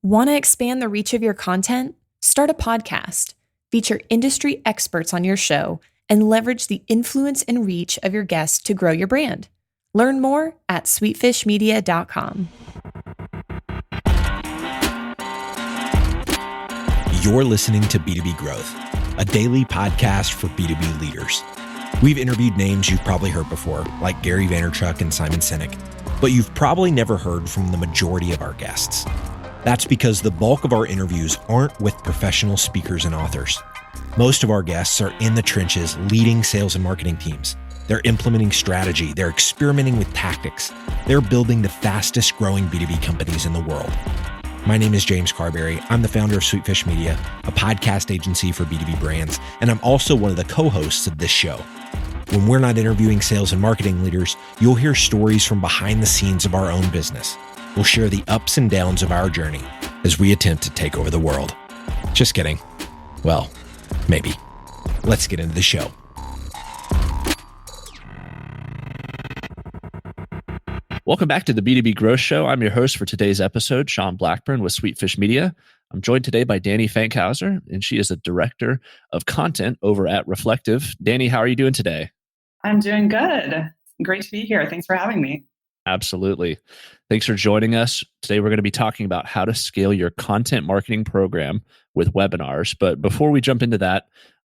Want to expand the reach of your content? Start a podcast. Feature industry experts on your show and leverage the influence and reach of your guests to grow your brand. Learn more at sweetfishmedia.com. You're listening to B2B Growth, a daily podcast for B2B leaders. We've interviewed names you've probably heard before, like Gary Vaynerchuk and Simon Sinek, but you've probably never heard from the majority of our guests. That's because the bulk of our interviews aren't with professional speakers and authors. Most of our guests are in the trenches leading sales and marketing teams. They're implementing strategy. They're experimenting with tactics. They're building the fastest growing B2B companies in the world. My name is James Carberry. I'm the founder of Sweetfish Media, a podcast agency for B2B brands, and I'm also one of the co-hosts of this show. When we're not interviewing sales and marketing leaders, you'll hear stories from behind the scenes of our own business. We'll share the ups and downs of our journey as we attempt to take over the world. Just kidding. Well, maybe. Let's get into the show. Welcome back to the B2B Growth Show. I'm your host for today's episode, Sean Blackburn with Sweetfish Media. I'm joined today by Dani Fankhauser, and she is a director of content over at Reflektive. Dani, how are you doing today? I'm doing good. Great to be here. Thanks for having me. Absolutely. Thanks for joining us. Today, we're going to be talking about how to scale your content marketing program with webinars. But before we jump into that,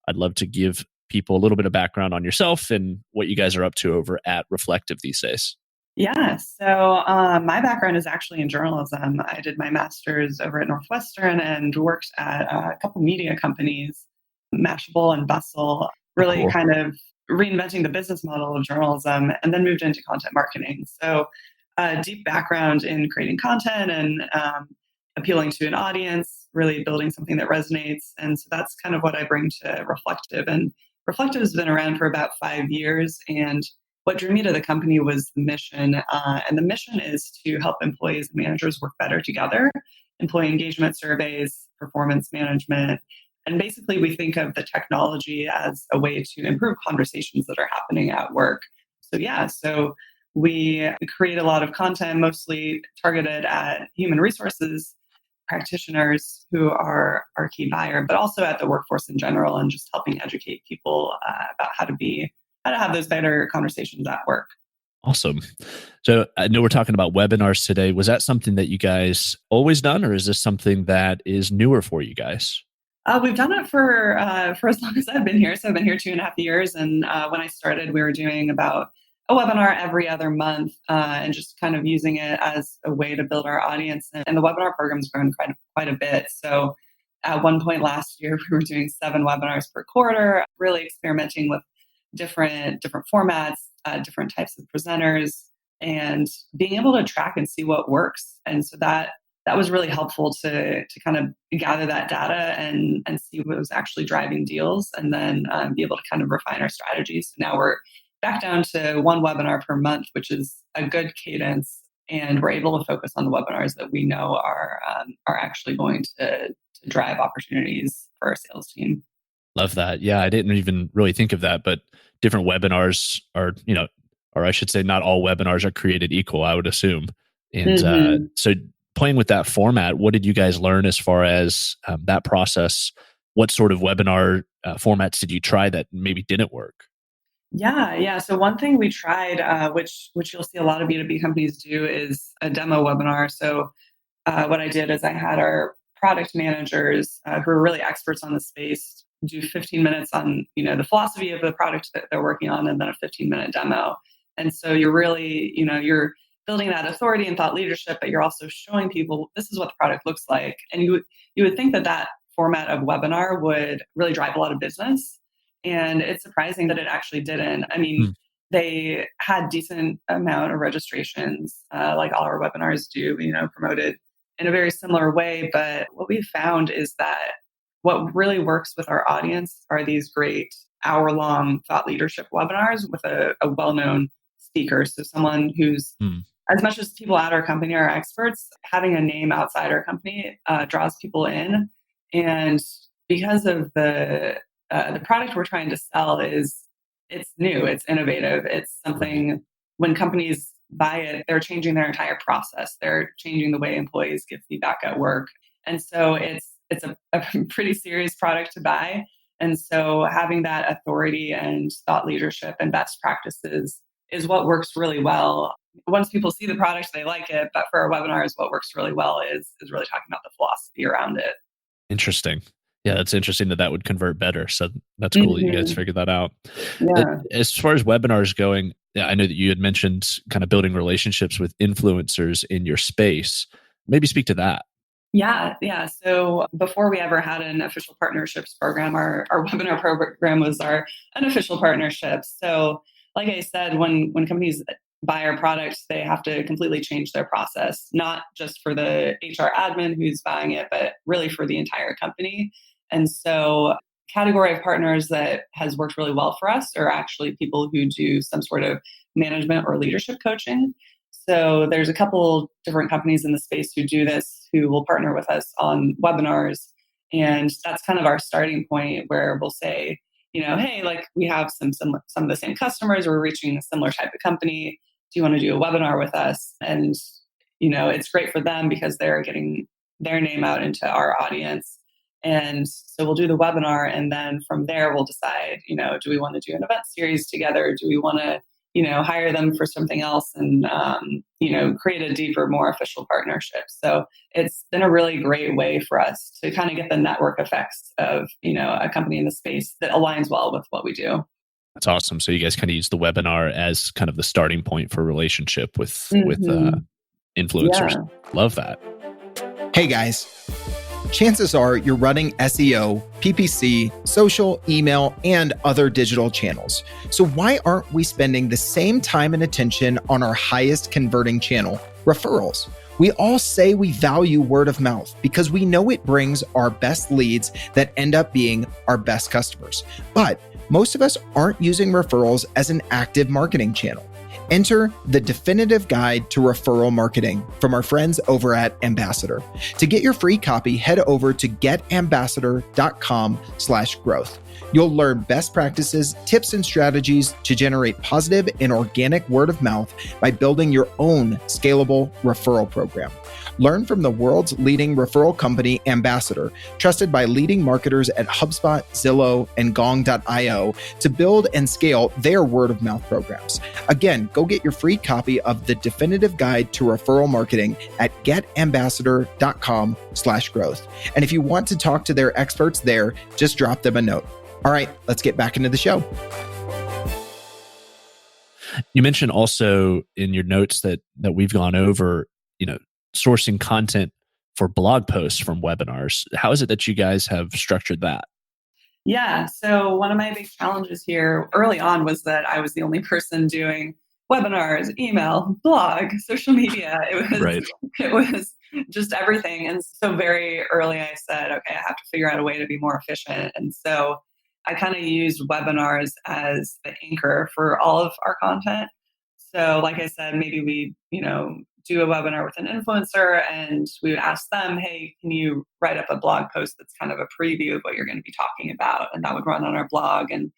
I'd love to give people a little bit of background on yourself and what you guys are up to over at Reflektive these days. Yeah, so my background is actually in journalism. I did my master's over at Northwestern and worked at a couple media companies, Mashable and Bustle, really Cool. kind of reinventing the business model of journalism, and then moved into content marketing. So a deep background in creating content and appealing to an audience, really building something that resonates. And so that's kind of what I bring to Reflektive. And Reflektive has been around for about 5 years. And what drew me to the company was the mission. And the mission is to help employees and managers work better together, employee engagement surveys, performance management. And basically, we think of the technology as a way to improve conversations that are happening at work. So we create a lot of content, mostly targeted at human resources practitioners who are our key buyer, but also at the workforce in general, and just helping educate people about how to have those better conversations at work. Awesome. So I know we're talking about webinars today. Was that something that you guys always done, or is this something that is newer for you guys? We've done it for as long as I've been here. So I've been here 2.5 years. And when I started, we were doing about a webinar every other month and just kind of using it as a way to build our audience. And the webinar program's grown quite a bit. So at one point last year, we were doing 7 webinars per quarter, really experimenting with different formats, different types of presenters, and being able to track and see what works. And so that was really helpful to kind of gather that data and see what was actually driving deals, and then be able to kind of refine our strategies. So now we're back down to 1 webinar per month, which is a good cadence, and we're able to focus on the webinars that we know are actually going to drive opportunities for our sales team. Love that. Yeah, I didn't even really think of that, but different webinars are, or I should say not all webinars are created equal, I would assume. And so playing with that format, what did you guys learn as far as that process? What sort of webinar formats did you try that maybe didn't work? Yeah. So one thing we tried, which you'll see a lot of B2B companies do, is a demo webinar. So what I did is I had our product managers who are really experts on the space do 15 minutes on the philosophy of the product that they're working on, and then a 15-minute demo. And so you're really you're building that authority and thought leadership, but you're also showing people this is what the product looks like. And you would think that format of webinar would really drive a lot of business. And it's surprising that it actually didn't. I mean, they had decent amount of registrations, like all our webinars do, promoted in a very similar way. But what we found is that what really works with our audience are these great hour-long thought leadership webinars with a well-known speaker. So someone who's, as much as people at our company are experts, having a name outside our company draws people in. And because of the product we're trying to sell it's new, it's innovative, it's something when companies buy it, they're changing their entire process. They're changing the way employees give feedback at work. And so it's a pretty serious product to buy. And so having that authority and thought leadership and best practices is what works really well. Once people see the product, they like it. But for our webinars, what works really well is really talking about the philosophy around it. Interesting. Yeah, that's interesting that would convert better. So that's cool that you guys figured that out. Yeah. As far as webinars going, yeah, I know that you had mentioned kind of building relationships with influencers in your space. Maybe speak to that. Yeah. So before we ever had an official partnerships program, our webinar program was our unofficial partnership. So like I said, when companies buy our products, they have to completely change their process, not just for the HR admin who's buying it, but really for the entire company. And so category of partners that has worked really well for us are actually people who do some sort of management or leadership coaching. So there's a couple different companies in the space who do this, who will partner with us on webinars. And that's kind of our starting point where we'll say, hey, like we have some of the same customers, we're reaching a similar type of company. Do you want to do a webinar with us? And, it's great for them because they're getting their name out into our audience. And so we'll do the webinar. And then from there, we'll decide, do we want to do an event series together? Do we want to hire them for something else and, create a deeper, more official partnership. So it's been a really great way for us to kind of get the network effects of, a company in the space that aligns well with what we do. That's awesome. So you guys kind of use the webinar as kind of the starting point for relationship with influencers. Yeah. Love that. Hey guys. Chances are you're running SEO, PPC, social, email, and other digital channels. So why aren't we spending the same time and attention on our highest converting channel, referrals? We all say we value word of mouth because we know it brings our best leads that end up being our best customers. But most of us aren't using referrals as an active marketing channel. Enter the definitive guide to referral marketing from our friends over at Ambassador. To get your free copy, head over to getambassador.com/growth. You'll learn best practices, tips, and strategies to generate positive and organic word of mouth by building your own scalable referral program. Learn from the world's leading referral company, Ambassador, trusted by leading marketers at HubSpot, Zillow, and Gong.io to build and scale their word of mouth programs. Again, go get your free copy of the definitive guide to referral marketing at getambassador.com/growth. And if you want to talk to their experts there, just drop them a note. All right, let's get back into the show. You mentioned also in your notes that we've gone over, sourcing content for blog posts from webinars. How is it that you guys have structured that? Yeah. So one of my big challenges here early on was that I was the only person doing webinars, email, blog, social media. It was just everything. And so very early I said, okay, I have to figure out a way to be more efficient. And so I kind of used webinars as the anchor for all of our content. So like I said, maybe we, do a webinar with an influencer and we would ask them, hey, can you write up a blog post that's kind of a preview of what you're going to be talking about? And that would run on our blog. And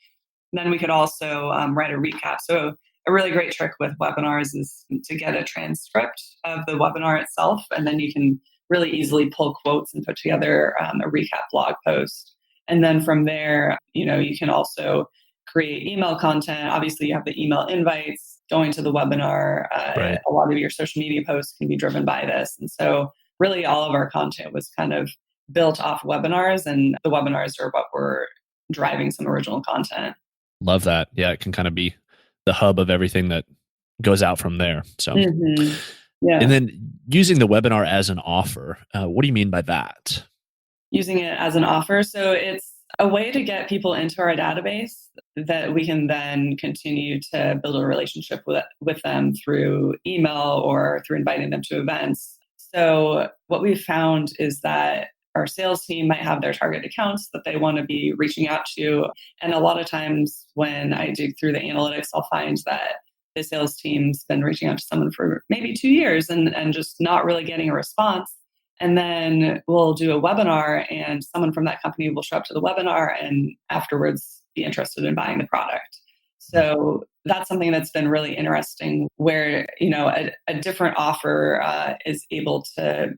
then we could also write a recap. So a really great trick with webinars is to get a transcript of the webinar itself. And then you can really easily pull quotes and put together a recap blog post. And then from there, you can also create email content. Obviously, you have the email invites going to the webinar. Right. A lot of your social media posts can be driven by this. And so really all of our content was kind of built off webinars, and the webinars are what were driving some original content. Love that. Yeah, it can kind of be the hub of everything that goes out from there. So, Yeah. And then using the webinar as an offer, what do you mean by that? Using it as an offer. So it's a way to get people into our database that we can then continue to build a relationship with them through email or through inviting them to events. So what we've found is that our sales team might have their target accounts that they want to be reaching out to. And a lot of times when I dig through the analytics, I'll find that the sales team's been reaching out to someone for maybe 2 years and just not really getting a response. And then we'll do a webinar and someone from that company will show up to the webinar and afterwards be interested in buying the product. So that's something that's been really interesting where, a different offer is able to,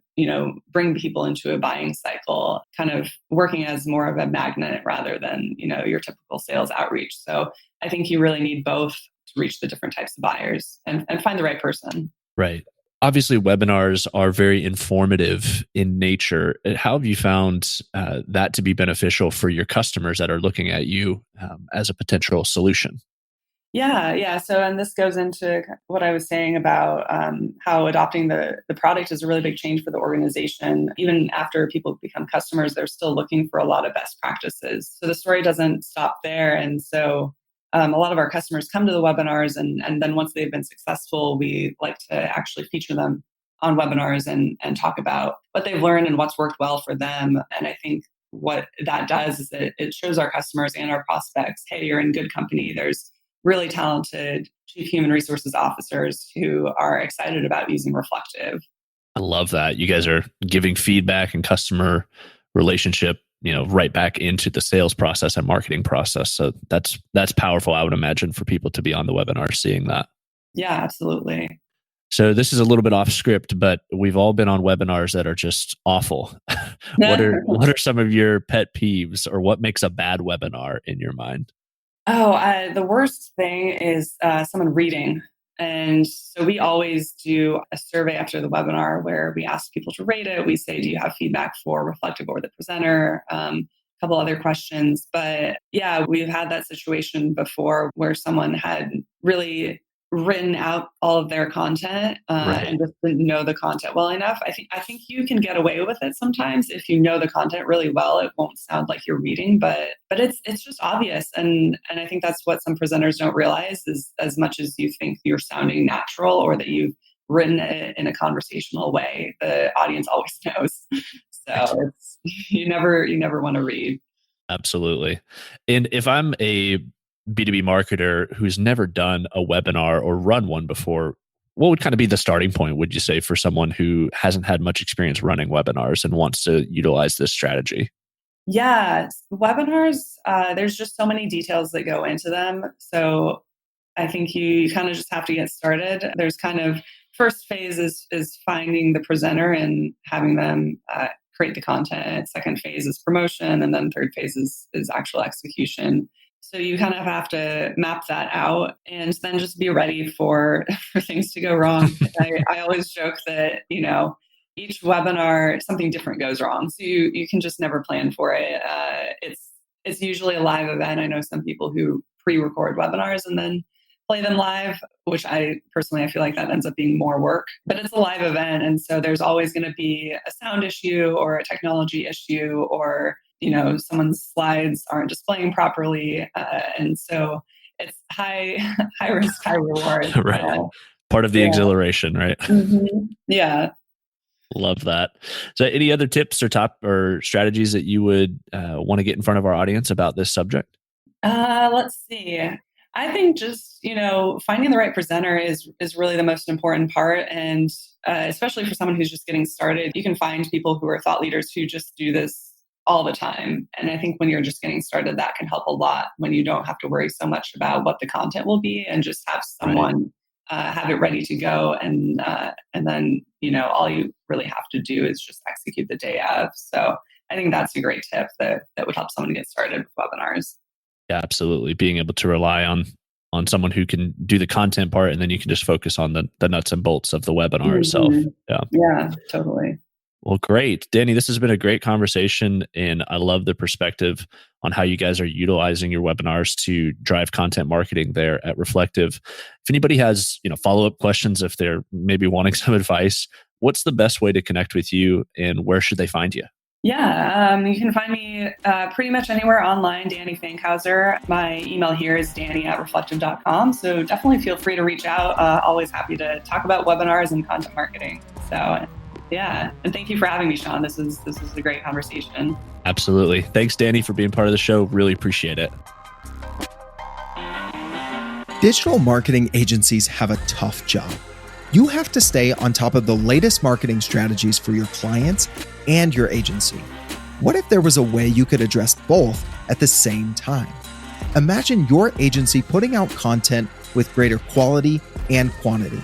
bring people into a buying cycle, kind of working as more of a magnet rather than, your typical sales outreach. So I think you really need both to reach the different types of buyers and find the right person. Right. Obviously, webinars are very informative in nature. How have you found that to be beneficial for your customers that are looking at you as a potential solution? Yeah. So, and this goes into what I was saying about how adopting the product is a really big change for the organization. Even after people become customers, they're still looking for a lot of best practices. So the story doesn't stop there. And so a lot of our customers come to the webinars, and then once they've been successful, we like to actually feature them on webinars and talk about what they've learned and what's worked well for them. And I think what that does is it shows our customers and our prospects, hey, you're in good company. There's really talented chief human resources officers who are excited about using Reflektive. I love that. You guys are giving feedback and customer relationship, right back into the sales process and marketing process. So that's powerful, I would imagine, for people to be on the webinar seeing that. Yeah, absolutely. So this is a little bit off script, but we've all been on webinars that are just awful. What are some of your pet peeves, or what makes a bad webinar in your mind? The worst thing is someone reading. And so we always do a survey after the webinar where we ask people to rate it. We say, do you have feedback for Reflektive or the presenter? A couple other questions. But yeah, we've had that situation before where someone had really written out all of their content and just didn't know the content well enough. I think you can get away with it sometimes if you know the content really well. It won't sound like you're reading, but it's just obvious. And I think that's what some presenters don't realize is, as much as you think you're sounding natural or that you've written it in a conversational way, the audience always knows. So you never want to read. Absolutely. And if I'm a B2B marketer who's never done a webinar or run one before, what would kind of be the starting point, would you say, for someone who hasn't had much experience running webinars and wants to utilize this strategy? Yeah, webinars, there's just so many details that go into them. So I think you kind of just have to get started. There's kind of first phase is finding the presenter and having them create the content. Second phase is promotion. And then third phase is actual execution. So you kind of have to map that out and then just be ready for things to go wrong. I always joke that, each webinar, something different goes wrong. So you can just never plan for it. It's usually a live event. I know some people who pre-record webinars and then play them live, which I feel like that ends up being more work. But it's a live event. And so there's always going to be a sound issue or a technology issue or someone's slides aren't displaying properly. And so it's high risk, high reward. Right. Part of the exhilaration, right? Mm-hmm. Yeah. Love that. So any other tips or strategies that you would want to get in front of our audience about this subject? Let's see. I think just, finding the right presenter is really the most important part. And especially for someone who's just getting started, you can find people who are thought leaders who just do this all the time. And I think when you're just getting started, that can help a lot when you don't have to worry so much about what the content will be and just have someone have it ready to go. And then, all you really have to do is just execute the day of. So I think that's a great tip that would help someone get started with webinars. Yeah, absolutely. Being able to rely on someone who can do the content part, and then you can just focus on the nuts and bolts of the webinar itself. Yeah, totally. Well, great. Dani, this has been a great conversation, and I love the perspective on how you guys are utilizing your webinars to drive content marketing there at Reflektive. If anybody has, follow-up questions, if they're maybe wanting some advice, what's the best way to connect with you and where should they find you? Yeah, you can find me pretty much anywhere online, Dani Fankhauser. My email here is dani@reflektive.com. So definitely feel free to reach out. Always happy to talk about webinars and content marketing. So yeah, and thank you for having me, Sean. This is a great conversation. Absolutely. Thanks, Dani, for being part of the show. Really appreciate it. Digital marketing agencies have a tough job. You have to stay on top of the latest marketing strategies for your clients and your agency. What if there was a way you could address both at the same time? Imagine your agency putting out content with greater quality and quantity.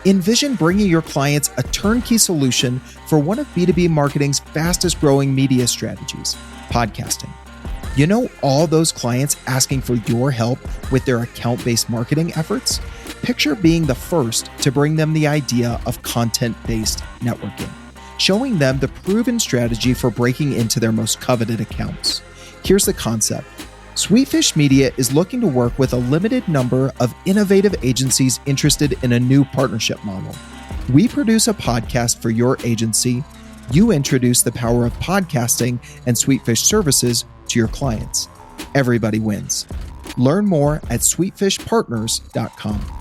Envision bringing your clients a turnkey solution for one of B2B marketing's fastest growing media strategies, podcasting. You know, all those clients asking for your help with their account-based marketing efforts? Picture being the first to bring them the idea of content-based networking, showing them the proven strategy for breaking into their most coveted accounts. Here's the concept. Sweetfish Media is looking to work with a limited number of innovative agencies interested in a new partnership model. We produce a podcast for your agency. You introduce the power of podcasting and Sweetfish services to your clients. Everybody wins. Learn more at sweetfishpartners.com.